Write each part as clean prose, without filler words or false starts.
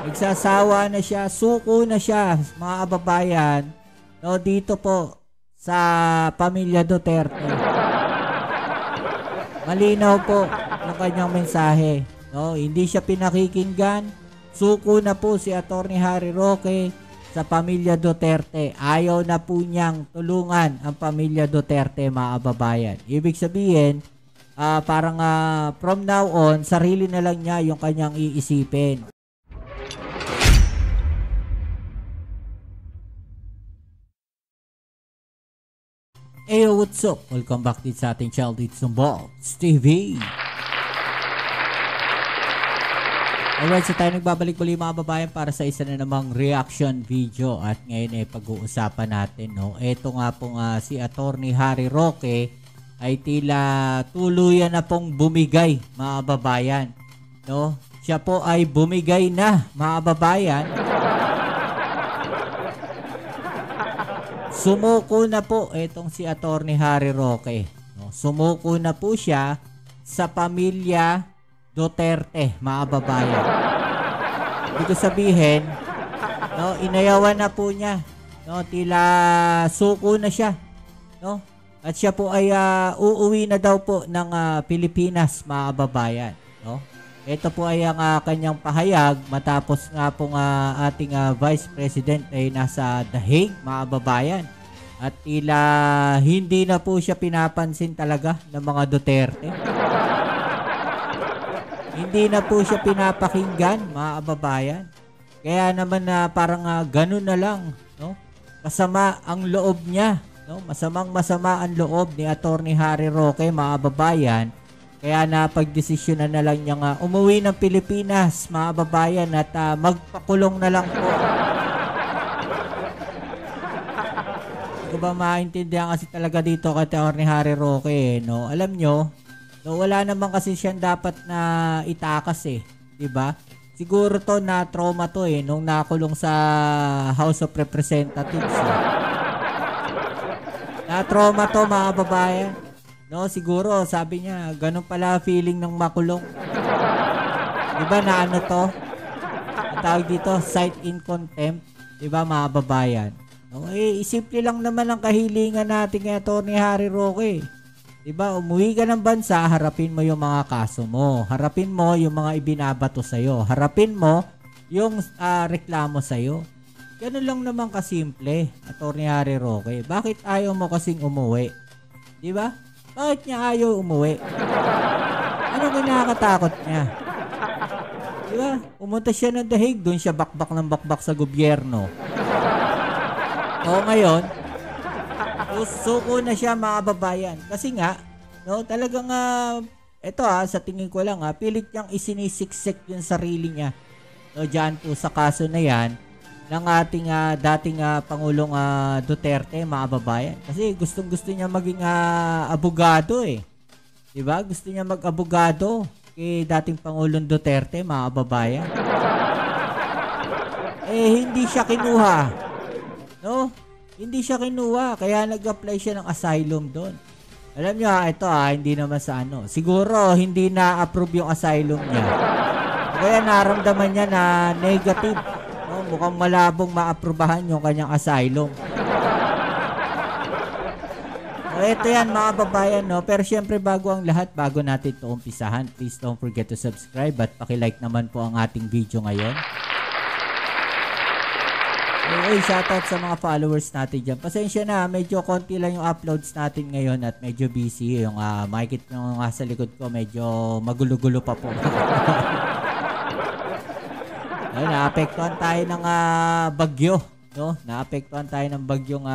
Nagsasawa na siya, suko na siya, mga kababayan. No, dito po sa pamilya Duterte. Malinaw po yung kanyang mensahe. No, hindi siya pinakikinggan. Suko na po si Atty. Harry Roque sa pamilya Duterte. Ayaw na po niyang tulungan ang pamilya Duterte, mga kababayan. Ibig sabihin, parang from now on, sarili na lang niya yung kanyang iisipin. Eyo, what's up? Welcome back din sa ating channel dito sa Bolts TV. Alright, so tayo nagbabalik muli mga babayan para sa isa na namang reaction video. At ngayon pag-uusapan natin, no? Ito nga pong si Atty. Harry Roque ay tila tuluyan na pong bumigay, mga babayan. No? Siya po ay bumigay na, mga babayan. Sumuko na po itong si Atty. Harry Roque. No? Sumuko na po siya sa pamilya Duterte, mga babayan. Ibig sabihin, no, inayawan na po niya. No? Tila suko na siya. No? At siya po ay uuwi na daw po ng Pilipinas, mga babayan. No? Ito po ay ang kanyang pahayag matapos nga pong ating Vice President ay nasa The Hague, mga babayan. At tila hindi na po siya pinapansin talaga ng mga Duterte. Hindi na po siya pinapakinggan, mga kababayan. Kaya naman parang ganun na lang, no? Masama ang loob niya, no? Masama ang loob ni Atty. Harry Roque, mga kababayan. Kaya napagdesisyonan na lang niyang umuwi ng Pilipinas, mga kababayan, at magpakulong na lang po. Hindi ko ba maintindihan kasi talaga dito kay Atty. Harry Roque, no? Alam nyo, no, wala naman kasi siyang dapat na itakas eh, 'di ba? Siguro to na trauma to nung nakulong sa House of Representatives. Na trauma to, mga babayan. No, siguro sabi niya, ganun pala feeling ng makulong. 'Di ba na ano to? Ang tawag dito, sight in contempt, 'di ba, mga babayan? No, simple lang naman ang kahilingan natin kay Atty. Harry Roque. Diba, umuwi ka ng bansa, harapin mo yung mga kaso mo. Harapin mo yung mga ibinabato sa'yo. Harapin mo yung reklamo sa'yo. Ganun lang naman kasimple, Atty. Harry Roque. Bakit ayaw mo kasing umuwi? Diba? Bakit niya ayaw umuwi? Ano kinakatakot niya? Diba? Pumunta siya ng The Hague, doon siya bakbak ng bakbak sa gobyerno. O ngayon, suko na siya, mga babayan. Kasi nga, no, talagang ito sa tingin ko lang pilit niyang isinisiksik yung sarili niya. No, diyan po sa kaso na 'yan ng ating dating Pangulong Duterte, mga babayan. Kasi gustong-gusto niya maging abogado eh. 'Di ba? Gusto niya mag-abogado kay dating Pangulong Duterte, mga babayan. Hindi siya kinuha. No? Hindi siya kinuha, kaya nag-apply siya ng asylum doon. Alam niyo ito hindi naman sa ano. Siguro hindi na-approve yung asylum niya. Kaya naramdaman niya na negative. No? Mukhang malabong ma-approbahan yung kanyang asylum. So, ito yan, mga babayan, no? Pero syempre bago ang lahat, bago natin ito umpisahan, please don't forget to subscribe at pakilike naman po ang ating video ngayon. Shoutout sa mga followers natin dyan. Pasensya na, medyo konti lang yung uploads natin ngayon at medyo busy. Yung makikita nyo nga sa likod ko, medyo magulo-gulo pa po. Ayun, naapektuhan tayo ng bagyo. No? Naapektuhan tayo ng bagyong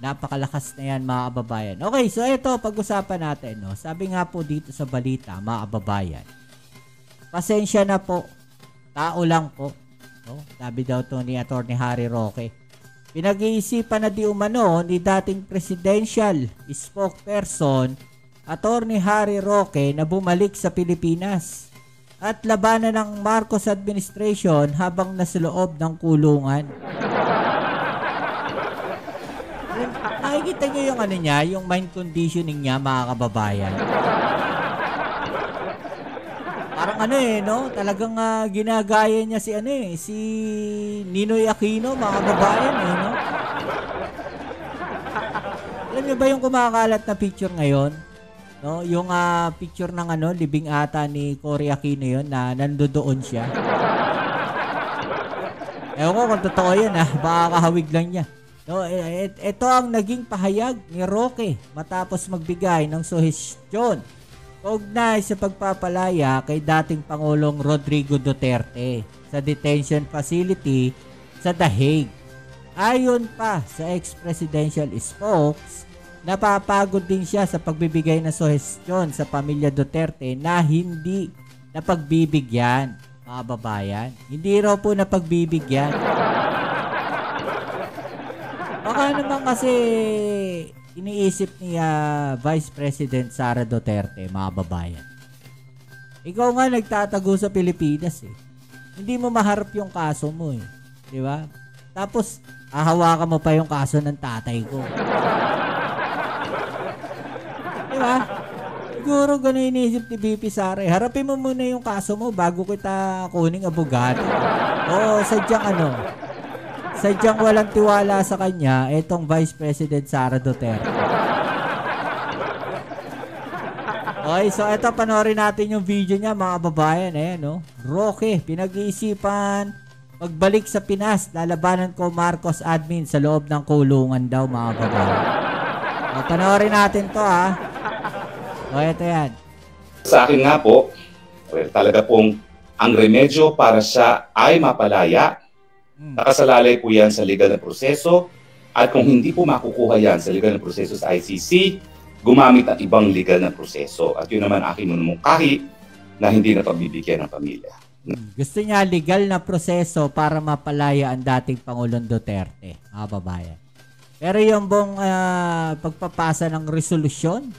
napakalakas na yan, mga kababayan. Okay, so ito, pag-usapan natin. No? Sabi nga po dito sa balita, mga kababayan, pasensya na po, tao lang po. No? Sabi daw to ni Atty. Harry Roque. Pinag-iisipan na di umano ni dating presidential spokesperson Atty. Harry Roque na bumalik sa Pilipinas at labanan ng Marcos administration habang nasa loob ng kulungan. Nakikita nyo yung ano niya, yung mind conditioning niya, mga kababayan. Parang ano no? Talagang ginagaya niya si si Ninoy Aquino, mga kababayan no? Alam niyo ba yung kumakalat na picture ngayon? No, yung picture ng libing ata ni Cory Aquino yun na nandoon siya. Ewan ko kung totoo yan baka kahawig lang niya. No, ito ang naging pahayag ni Roque matapos magbigay ng suhestyon kaugnay sa pagpapalaya kay dating Pangulong Rodrigo Duterte sa detention facility sa The Hague. Ayon pa sa ex-presidential spokes, napapagod din siya sa pagbibigay ng suhestyon sa pamilya Duterte na hindi napagbibigyan, mga babayan. Hindi raw po napagbibigyan. Baka naman kasi iniisip ni Vice President Sara Duterte, mga babayan. Ikaw nga nagtatago sa Pilipinas Hindi mo maharap yung kaso mo Di ba? Tapos, hahawakan mo pa yung kaso ng tatay ko. Di ba? Siguro ganun iniisip ni BP Sara. Harapin mo muna yung kaso mo bago kita kuning abogado. Oo, sadyang walang tiwala sa kanya itong Vice President Sara Duterte. Okay, so ito panoorin natin yung video niya, mga babayan. Ayan, Roque, pinag-iisipan magbalik sa Pinas, lalabanan ko Marcos admin sa loob ng kulungan daw, mga babayan. O, panoorin natin to O, ito yan. Sa akin nga po, talaga pong ang remedyo para siya ay mapalaya. Nakasalalay po yan sa legal na proseso at kung hindi po makukuha yan sa legal na proseso sa ICC, gumamit ng ibang legal na proseso. At yun naman aking minumungkahi na hindi na pagbibigyan ng pamilya. Gusto niya legal na proseso para mapalaya ang dating Pangulong Duterte, mga babayan. Pero yung buong pagpapasa ng resolusyon,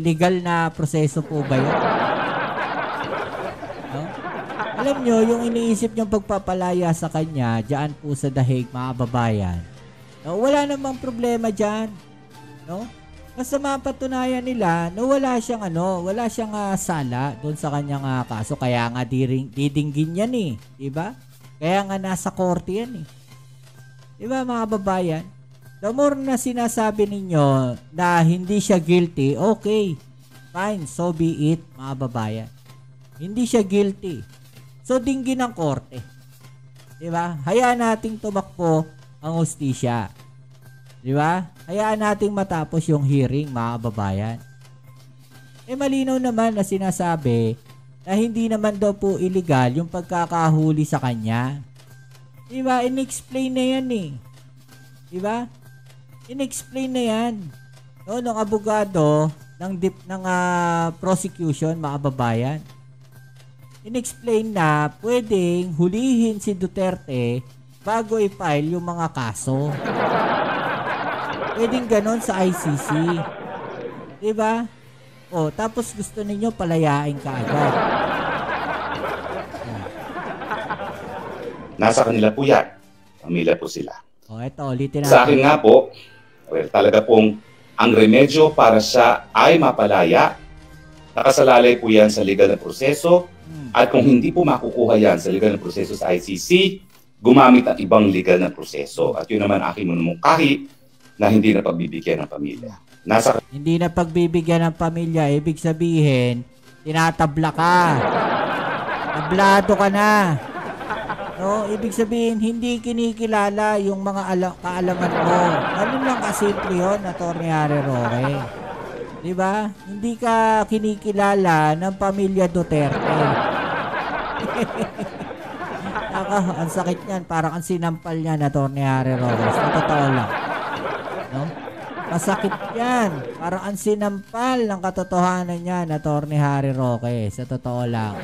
legal na proseso po ba yun? Alam nyo, yung iniisip nyong pagpapalaya sa kanya, dyan po sa The Hague, mga babayan, wala namang problema dyan. Basta mapatunayan nila na wala siyang sala doon sa kanyang kaso. Kaya nga didinggin yan diba? Kaya nga nasa korte yan Diba, mga babayan? The more na sinasabi ninyo na hindi siya guilty, okay. Fine, so be it, mga babayan. Hindi siya guilty. So, dinggin ng korte. Diba? Hayaan nating tumakbo ang hustisya. Diba? Hayaan nating matapos yung hearing, mga babayan. Malinaw naman na sinasabi na hindi naman daw po illegal yung pagkakahuli sa kanya. Diba? In-explain na yan Diba? In-explain na yan. Nung abogado ng prosecution, mga babayan. In-explain na pwedeng hulihin si Duterte bago i-file yung mga kaso. Pwedeng ganon sa ICC. Diba? Tapos gusto ninyo palayain ka agad. Nasa kanila po yan. Pamilya po sila. Ito, ulitin natin. Sa akin nga po, talaga pong ang remedyo para siya ay mapalaya. Nakasalalay po yan sa legal na proseso. At kung hindi po makukuha yan sa legal na proseso sa ICC, gumamit ng ibang legal na proseso. At yun naman aking minumungkahi na hindi na pagbibigyan ng pamilya. Hindi na pagbibigyan ng pamilya, ibig sabihin, tinatabla ka. Tablado ka na. Ibig sabihin, hindi kinikilala yung mga kaalaman mo. Ganun lang kasimple yun, Atty. Harry Roque. Diba? Hindi ka kinikilala ng pamilya Duterte. Ang sakit niyan. Parang ang sinampal niyan, Atty. Harry Roque. Sa totoo lang. Masakit yan. Parang ang sinampal ng katotohanan niyan, Atty. Harry Roque. Sa totoo lang.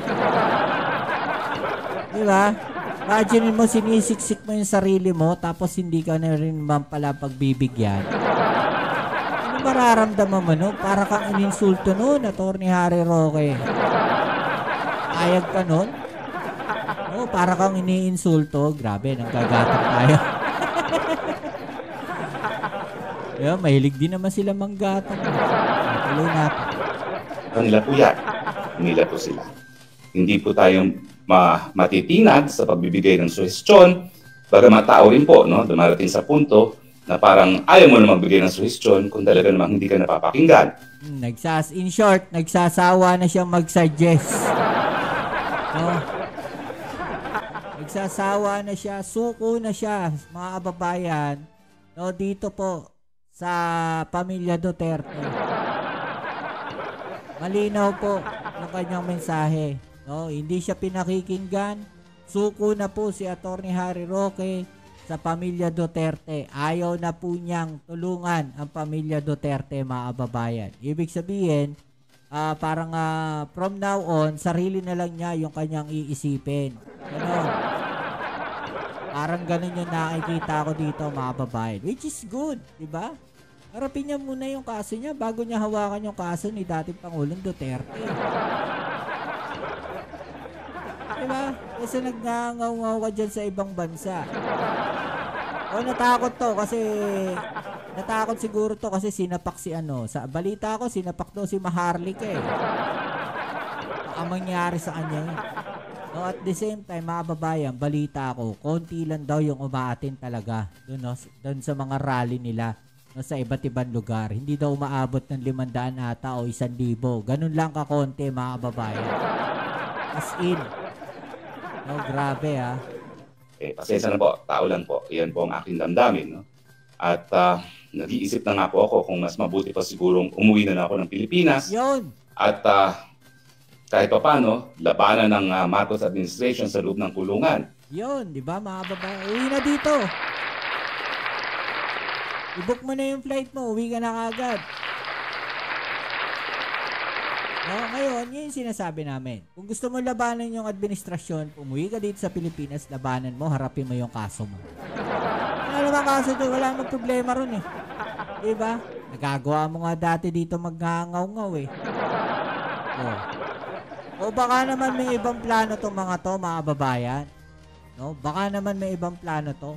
Diba? Imagine mo, sinisiksik mo yung sarili mo, tapos hindi ka na rin pala pagbibigyan. Ano mararamdaman mo, Para kang ininsulto nun, Atty. Harry Roque. Ayag ka nun? Para kang iniinsulto. Grabe, nanggagatong tayo. Mahilig din naman sila manggatong. Tuloy natin. Kanila po yan. Kanila po sila. hindi po tayo matitinag sa pagbibigay ng suhestyon. Bagamat tao rin po, no, dumarating sa punto na parang ayaw mo na magbigay ng suhestyon kung talaga namang hindi ka napapakinggan. In short, nagsasawa na siyang mag-suggest. No? Nagsasawa na siya, suko na siya, mga kababayan. No, dito po sa pamilya Duterte. Malinaw po ang kanyang mensahe. No, hindi siya pinakikinggan. Suko na po si Atty. Harry Roque sa pamilya Duterte. Ayaw na po niyang tulungan ang pamilya Duterte, mga kababayan. Ibig sabihin, parang from now on, sarili na lang niya yung kanyang iisipin. Ganon. Parang ganun yung nakikita ko dito, mga kababayan. Which is good, di ba? Harapin niya muna yung kaso niya bago niya hawakan yung kaso ni dating Pangulong Duterte. Diba? Kasi nagngangaw-ngaw ka dyan sa ibang bansa. O natakot to kasi natakot siguro to kasi sinapak si sa balita ko sinapak daw si Maharlika eh. Baka mangyari sa kanya yun. No, at the same time, mga babayan, balita ko, konti lang daw yung umaatin talaga doon sa mga rally nila sa iba't ibang lugar. Hindi daw umaabot ng 500 ata o 1,000. Ganun lang kakonti, mga babayan. As in. No, grabe ha. Pasensya na po, tao lang po. Iyan po ang aking damdamin. No? At nag-iisip na nga po ako kung mas mabuti pa sigurong umuwi na ako ng Pilipinas. Yun. At kahit pa paano, labanan ng Marcos administration sa loob ng kulungan. Yun, di ba mga babae? Uwi na dito. I-book mo na yung flight mo, uwi ka na kagad. No, ngayon, yun yung sinasabi namin. Kung gusto mo labanan yung administrasyon, umuwi ka dito sa Pilipinas, labanan mo, harapin mo yung kaso mo. Ano naman kaso doon? Wala namang problema ron eh. Diba? Nagagawa mo nga dati dito magngangaw-ngaw eh. O baka naman may ibang plano tong mga to, mga babayan. No? Baka naman may ibang plano to.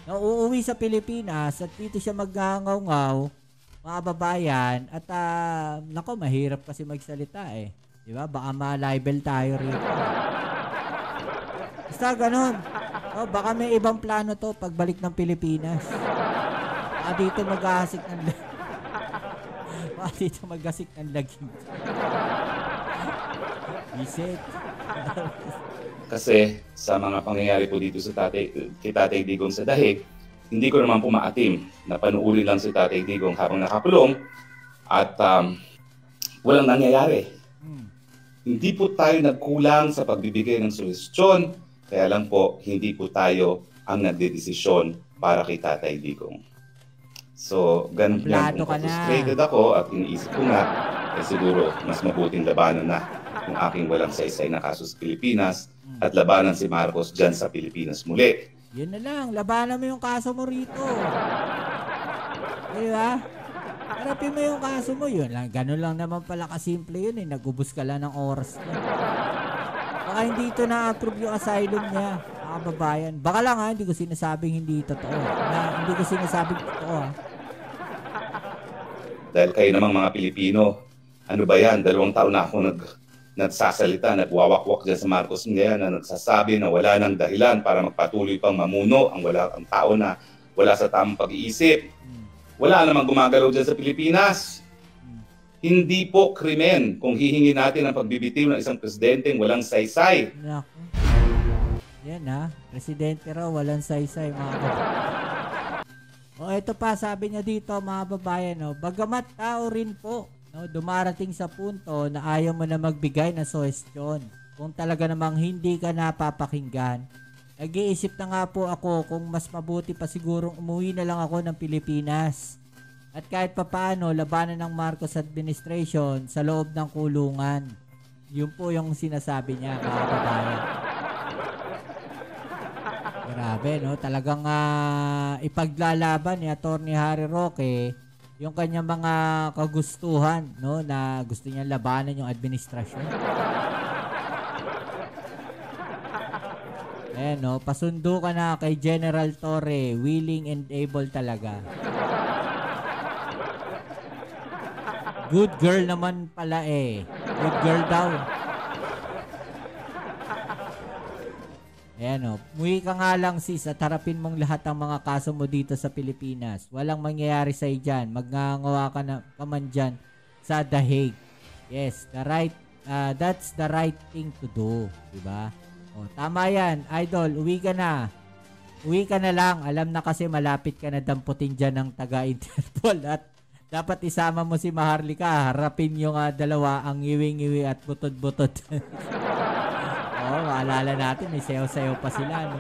No, uuwi sa Pilipinas at dito siya magngangaw-ngaw, mga babayan, at nako, mahirap kasi magsalita eh. Di ba? Baka ma-libel tayo rito. Basta ganun. Oh, baka may ibang plano to pagbalik ng Pilipinas. Baka dito mag-ahasik ng baka dito mag-asik ng laging. Visit. Kasi sa mga pangyayari po dito sa kay Tatay Digong sa Dahig, hindi ko naman po maatim na panuuri lang si Tatay Digong habang nakakulong at walang nangyayari. Hindi po tayo nagkulang sa pagbibigay ng suhestyon, kaya lang po hindi po tayo ang nagdedesisyon para kay Tatay Digong. So, ganun yan. Kung frustrated ako at iniisip ko nga, siguro mas mabuting labanan na yung aking walang saysay na kaso sa Pilipinas at labanan si Marcos dyan sa Pilipinas muli. Yun na lang, labanan mo yung kaso mo rito. Diba? Harapin mo yung kaso mo, yun lang. Ganun lang naman pala kasimple yun eh. Nagubos ka lang ng oras na. Baka hindi ito na-approve yung asylum niya, mga babayan. Baka lang ha, hindi ko sinasabing hindi totoo. Hindi ko sinasabing totoo ha. Dahil kayo namang mga Pilipino, ano ba yan? 2 taon na ako nagsasalita, nagwawakwak dyan sa Marcos ngayon na nagsasabi na wala nang dahilan para magpatuloy pang mamuno ang tao na wala sa tamang pag-iisip. Wala namang gumagalaw dyan sa Pilipinas. Hindi po krimen kung hihingi natin ang pagbibitiw ng isang presidenteng walang saysay. Yan ha, presidente raw walang saysay, mga babayan. O ito pa, sabi niya dito, mga babayan, no, bagamat tao rin po, no, dumarating sa punto na ayaw mo na magbigay ng suhestyon. Kung talaga namang hindi ka napapakinggan, nag-iisip na nga po ako kung mas mabuti pa sigurong umuwi na lang ako ng Pilipinas. At kahit papaano, labanan ng Marcos administration sa loob ng kulungan. Yun po yung sinasabi niya, mga kababayan. Grabe, no? Talagang ipaglalaban ni Atty. Harry Roque yung kanyang mga kagustuhan, no, na gusto niya labanan yung administrasyon. Ayan, no, pasundo ka na kay General Torre, willing and able talaga. Good girl naman pala eh. Good girl daw. Ayan o. Muwi ka nga lang sis at harapin mong lahat ang mga kaso mo dito sa Pilipinas. Walang mangyayari sa'yo dyan. Magngangawa ka na kaman dyan sa The Hague. Yes, that's the right thing to do. Diba? O, tama yan. Idol, uwi ka na. Uwi ka na lang. Alam na kasi malapit ka na damputin dyan ng taga-Interpol. At dapat isama mo si Maharlika. Harapin yung dalawa, ang iwing-iwi at butod-butod. Maalala natin, may sayo-sayo pa sila, no?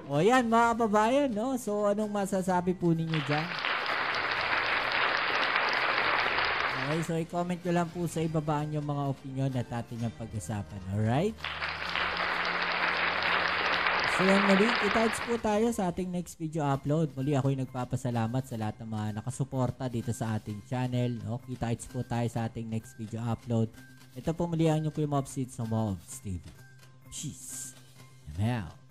O yan, mga kababayan, no? So, anong masasabi po ninyo dyan? Okay, so i-comment nyo lang po sa ibabaan yung mga opinion at atin yung pag-usapan, alright? So yan muli, kita-kits po tayo sa ating next video upload. Muli ako'y nagpapasalamat sa lahat ng mga nakasuporta dito sa ating channel, no? Kita-kits po tayo sa ating next video upload. Ito po muli ang inyong Kuya Mobs sa Mobs TV. Peace. I'm out.